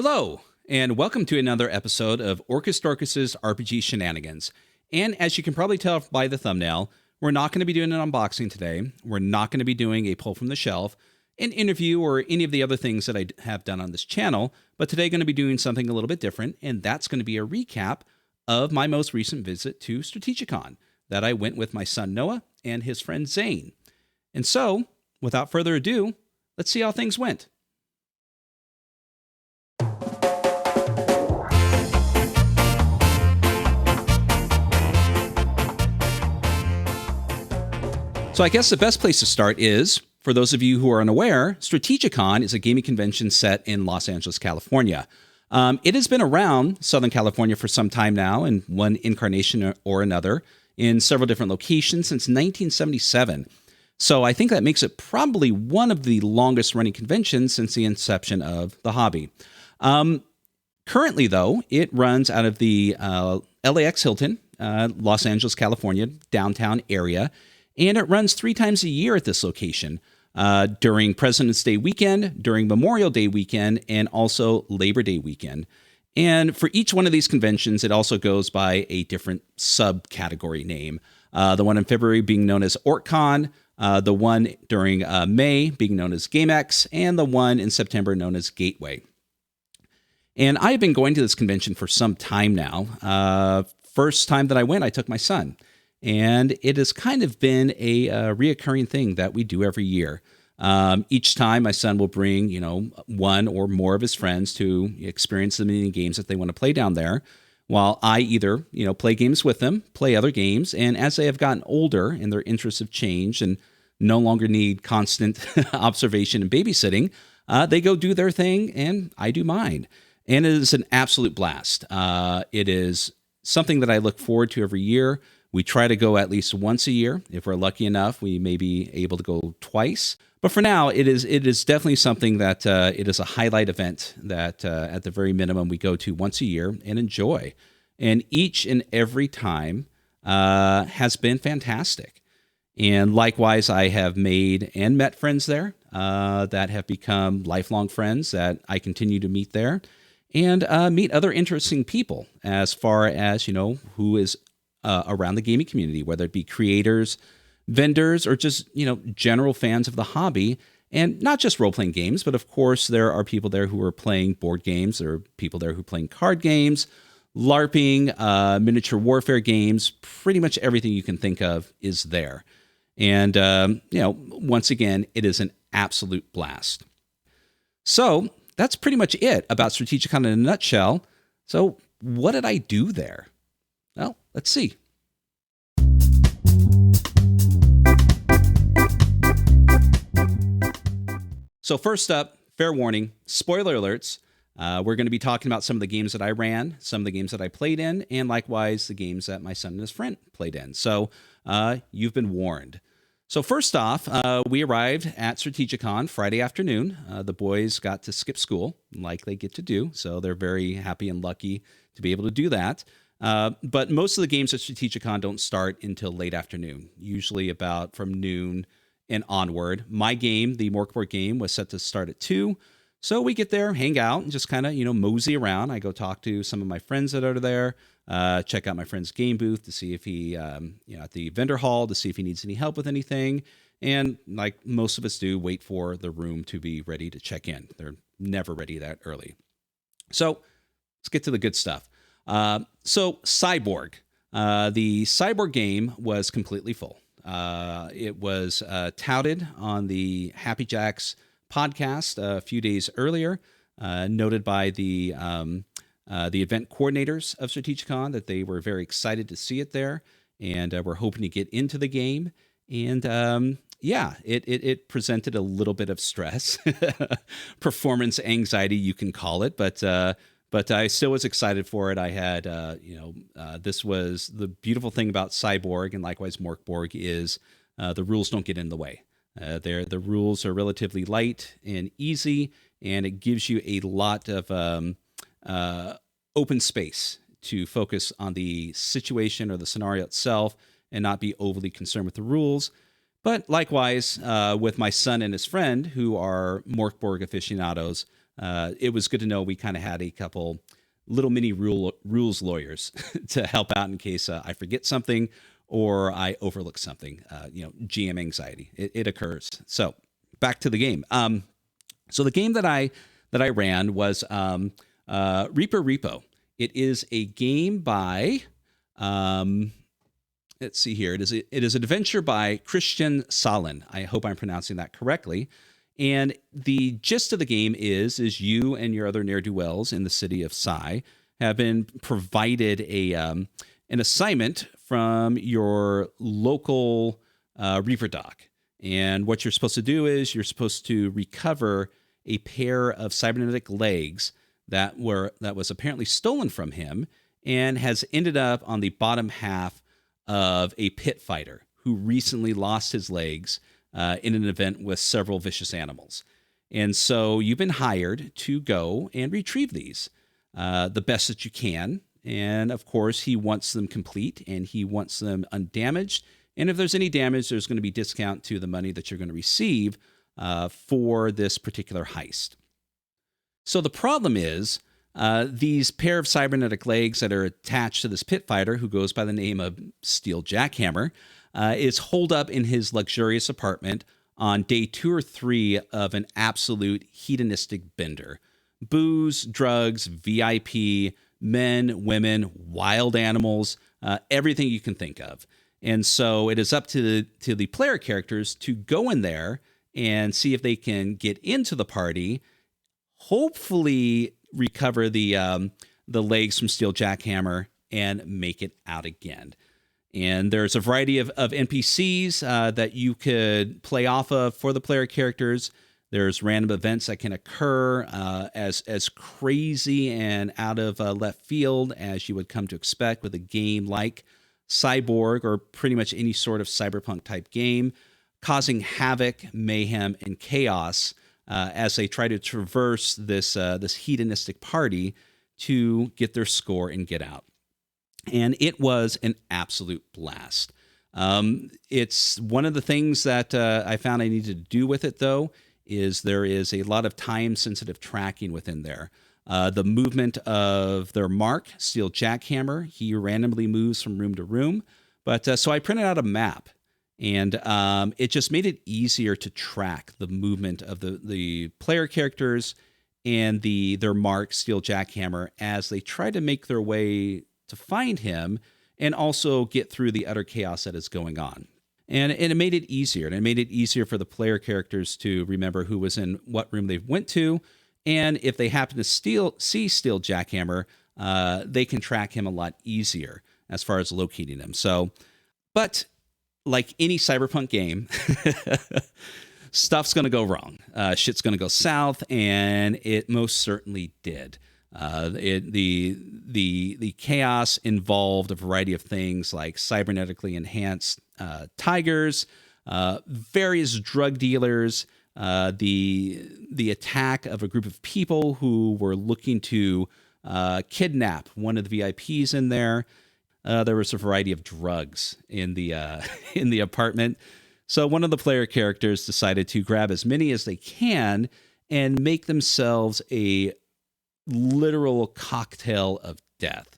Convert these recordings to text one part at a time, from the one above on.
Hello, and welcome to another episode of OrcusDorkus' RPG Shenanigans. And as you can probably tell by the thumbnail, we're not going to be doing an unboxing today. We're not going to be doing a pull from the shelf, an interview, or any of the other things that I have done on this channel. But today going to be doing something a little bit different, and that's going to be a recap of my most recent visit to Strategicon that I went with my son Noah and his friend Zane. And so, without further ado, let's see how things went. So I guess the best place to start is, for those of you who are unaware, Strategicon is a gaming convention set in Los Angeles, California. It has been around Southern California for some time now, in one incarnation or another, in several different locations since 1977. So I think that makes it probably one of the longest running conventions since the inception of the hobby. Currently, though, it runs out of the LAX Hilton, Los Angeles, California, downtown area. And it runs 3 times a year at this location, during President's Day weekend, during Memorial Day weekend, and also Labor Day weekend. And for each one of these conventions, it also goes by a different subcategory name. The one in February being known as OrcCon, the one during May being known as GameX, and the one in September known as Gateway. And I've been going to this convention for some time now. First time that I went, I took my son. And it has kind of been a reoccurring thing that we do every year. Each time, my son will bring, one or more of his friends to experience the mini games that they want to play down there, while I either, play games with them, play other games, and as they have gotten older and their interests have changed and no longer need constant observation and babysitting, they go do their thing and I do mine. And it is an absolute blast. It is something that I look forward to every year. We try to go at least once a year. If we're lucky enough, we may be able to go twice. But for now, it is definitely something that it is a highlight event that at the very minimum we go to once a year and enjoy. And each and every time has been fantastic. And likewise, I have made and met friends there that have become lifelong friends that I continue to meet there. And meet other interesting people as far as, who is around the gaming community, whether it be creators, vendors, or just, general fans of the hobby. And not just role-playing games, but of course, there are people there who are playing board games. There are people there who are playing card games, LARPing, miniature warfare games. Pretty much everything you can think of is there. And, once again, it is an absolute blast. So that's pretty much it about Strategicon in a nutshell. So what did I do there? Well, let's see. So first up, fair warning, spoiler alerts. We're going to be talking about some of the games that I ran, some of the games that I played in, and likewise the games that my son and his friend played in. So you've been warned. So first off, we arrived at Strategicon Friday afternoon. The boys got to skip school, like they get to do, so they're very happy and lucky to be able to do that. But most of the games at Strategicon don't start until late afternoon, usually about from noon and onward. My game, the Morkborg game, was set to start at 2. So we get there, hang out, and just kind of, mosey around. I go talk to some of my friends that are there, check out my friend's game booth to see if he, at the vendor hall to see if he needs any help with anything. And like most of us do, wait for the room to be ready to check in. They're never ready that early. So let's get to the good stuff. So Cyborg, the Cyborg game was completely full. It was touted on the Happy Jacks podcast a few days earlier, noted by the event coordinators of Strategicon that they were very excited to see it there, and we're hoping to get into the game. And it presented a little bit of stress, performance anxiety, you can call it, but I still was excited for it. I had, this was the beautiful thing about Cyborg and likewise Morkborg is the rules don't get in the way. The rules are relatively light and easy, and it gives you a lot of open space to focus on the situation or the scenario itself and not be overly concerned with the rules. But likewise, with my son and his friend, who are Morkborg aficionados, it was good to know we kind of had a couple little mini rules lawyers to help out in case I forget something or I overlook something. GM anxiety, it occurs. So back to the game. So the game that I ran was Repo. It is a game by, let's see here. It is an adventure by Christian Salin. I hope I'm pronouncing that correctly. And the gist of the game is you and your other ne'er-do-wells in the city of Sai have been provided an assignment from your local Reaper dock. And what you're supposed to do is you're supposed to recover a pair of cybernetic legs that was apparently stolen from him and has ended up on the bottom half of a pit fighter who recently lost his legs in an event with several vicious animals. And so you've been hired to go and retrieve these the best that you can. And of course, he wants them complete and he wants them undamaged. And if there's any damage, there's going to be discount to the money that you're going to receive for this particular heist. So the problem is these pair of cybernetic legs that are attached to this pit fighter who goes by the name of Steel Jackhammer is holed up in his luxurious apartment on day 2 or 3 of an absolute hedonistic bender. Booze, drugs, VIP, men, women, wild animals, everything you can think of. And so it is up to the player characters to go in there and see if they can get into the party, hopefully recover the legs from Steel Jackhammer and make it out again. And there's a variety of NPCs that you could play off of for the player characters. There's random events that can occur as crazy and out of left field as you would come to expect with a game like Cyborg or pretty much any sort of cyberpunk type game, causing havoc, mayhem, and chaos as they try to traverse this hedonistic party to get their score and get out. And it was an absolute blast. It's one of the things that I found I needed to do with it, though, is there is a lot of time-sensitive tracking within there. The movement of their mark, Steel Jackhammer, he randomly moves from room to room. But so I printed out a map, and it just made it easier to track the movement of the player characters and their mark, Steel Jackhammer, as they try to make their way to find him and also get through the utter chaos that is going on. And it made it easier. And it made it easier for the player characters to remember who was in what room they went to. And if they happen to see Steel Jackhammer, they can track him a lot easier as far as locating him. So, but like any cyberpunk game, stuff's going to go wrong. Shit's going to go south, and it most certainly did. The chaos involved a variety of things like cybernetically enhanced tigers, various drug dealers, the attack of a group of people who were looking to kidnap one of the VIPs in there. There was a variety of drugs in the in the apartment. So one of the player characters decided to grab as many as they can and make themselves a literal cocktail of death.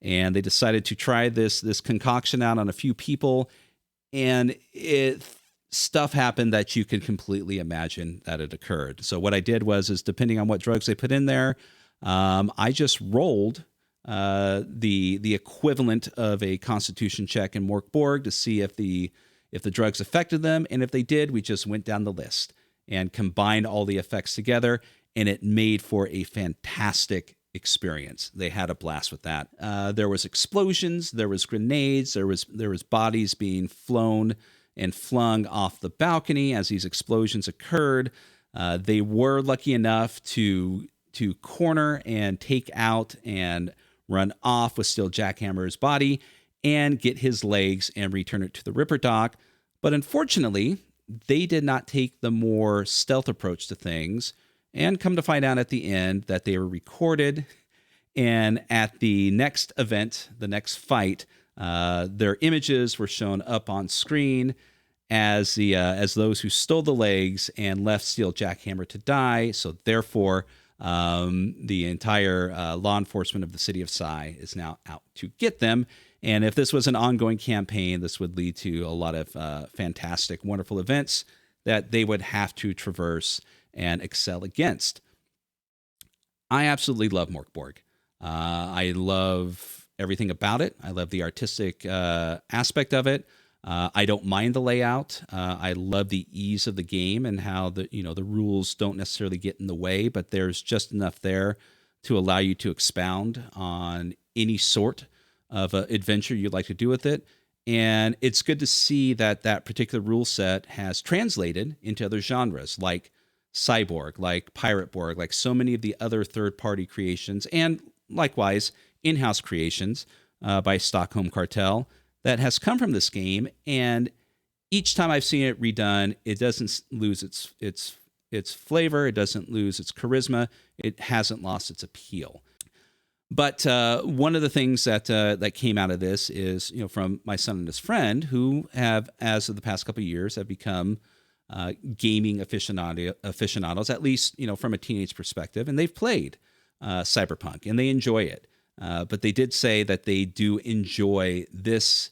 And they decided to try this concoction out on a few people, and stuff happened that you could completely imagine that it occurred. So what I did was depending on what drugs they put in there, I just rolled the equivalent of a Constitution check in Morkborg to see if the drugs affected them, and if they did, we just went down the list and combined all the effects together, and it made for a fantastic experience. They had a blast with that. There was explosions, there was grenades, there was bodies being flown and flung off the balcony as these explosions occurred. They were lucky enough to corner and take out and run off with Steel Jackhammer's body and get his legs and return it to the Ripper dock. But unfortunately, they did not take the more stealth approach to things, and come to find out at the end that they were recorded. And at the next event, the next fight, their images were shown up on screen as those who stole the legs and left Steel Jackhammer to die. So therefore, The entire law enforcement of the city of Psy is now out to get them. And if this was an ongoing campaign, this would lead to a lot of fantastic, wonderful events that they would have to traverse and excel against. I absolutely love Morkborg. I love everything about it. I love the artistic aspect of it. I don't mind the layout. I love the ease of the game and how the rules don't necessarily get in the way, but there's just enough there to allow you to expound on any sort of adventure you'd like to do with it. And it's good to see that that particular rule set has translated into other genres like Cyborg, like Pirate Borg, like so many of the other third-party creations, and likewise in-house creations by Stockholm Cartel that has come from this game. And each time I've seen it redone, it doesn't lose its flavor, it doesn't lose its charisma, it hasn't lost its appeal. But one of the things that came out of this is, from my son and his friend, who have, as of the past couple of years, have become gaming aficionados, at least from a teenage perspective, and they've played Cyberpunk and they enjoy it. But they did say that they do enjoy this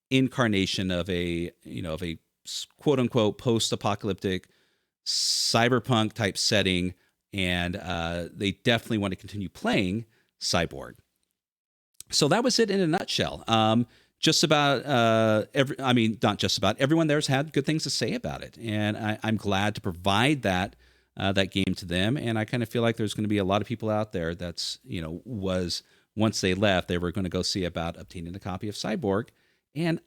incarnation of a quote unquote post-apocalyptic cyberpunk type setting, and they definitely want to continue playing Cyborg. So that was it in a nutshell. Just about not just about, everyone there's had good things to say about it, and I'm glad to provide that game to them. And I kind of feel like there's going to be a lot of people out there that's was, once they left, they were going to go see about obtaining a copy of Cyborg. And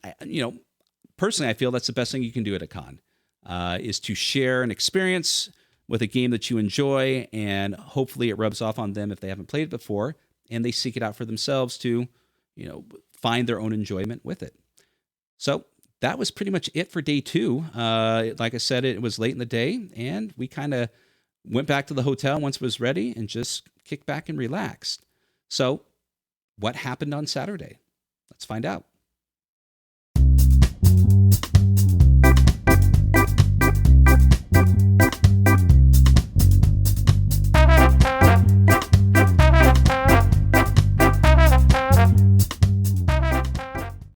personally, I feel that's the best thing you can do at a con, is to share an experience with a game that you enjoy, and hopefully it rubs off on them if they haven't played it before, and they seek it out for themselves to, find their own enjoyment with it. So that was pretty much it for day 2. Like I said, it was late in the day, and we kind of went back to the hotel once it was ready and just kicked back and relaxed. So what happened on Saturday? Let's find out.